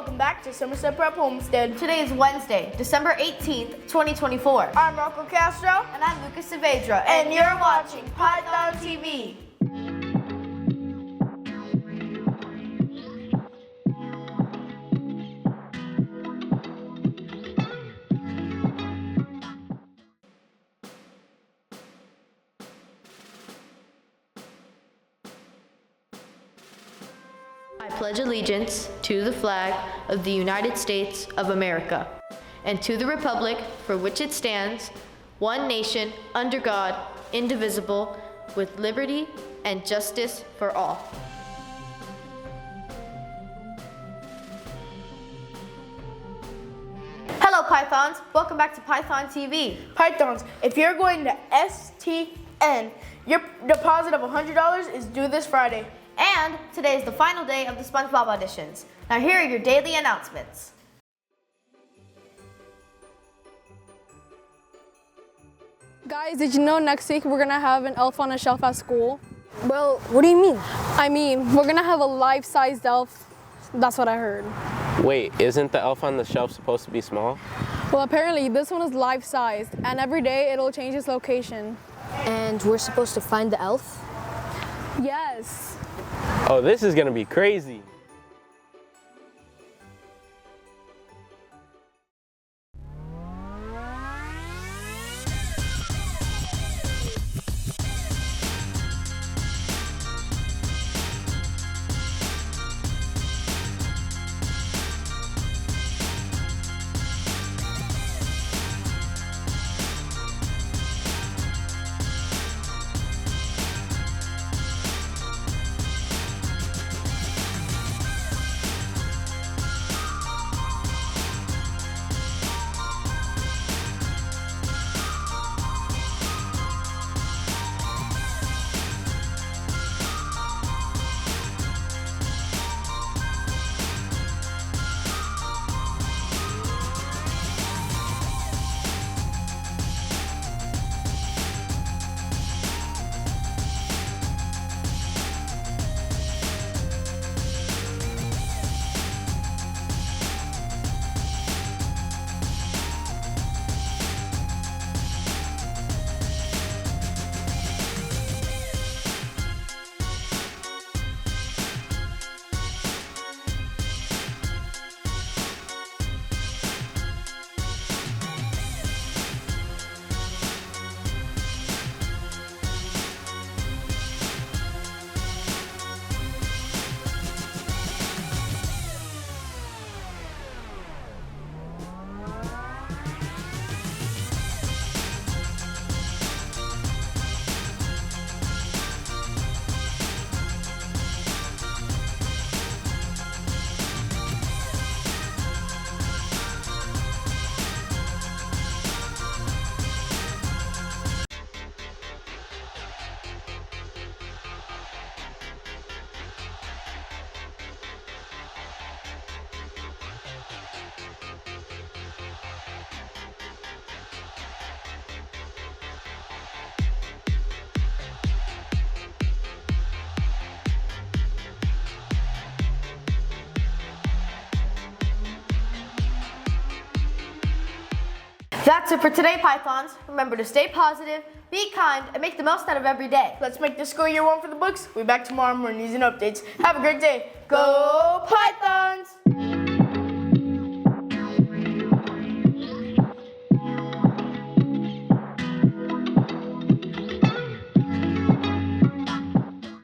welcome back to Somerset Prep Homestead. Today is Wednesday, December 18th, 2024. I'm Rocco Castro. And I'm Lucas Saavedra. And you're watching Python TV. I pledge allegiance to the flag of the United States of America and to the republic for which it stands, one nation, under God, indivisible, with liberty and justice for all. Hello Pythons, welcome back to Python TV. Pythons, if you're going to STN, your deposit of $100 is due this Friday. And today is the final day of the SpongeBob auditions. Now here are your daily announcements. Guys, did you know next week we're gonna have an elf on a shelf at school? Well, what do you mean? I mean, we're gonna have a life-sized elf. That's what I heard. Wait, isn't the elf on the shelf supposed to be small? Well, apparently this one is life-sized, and every day it'll change its location. And we're supposed to find the elf? Yes. Oh, this is gonna be crazy. That's it for today, Pythons. Remember to stay positive, be kind, and make the most out of every day. Let's make this school year one for the books. We'll be back tomorrow for news and updates. Have a great day. Go Pythons!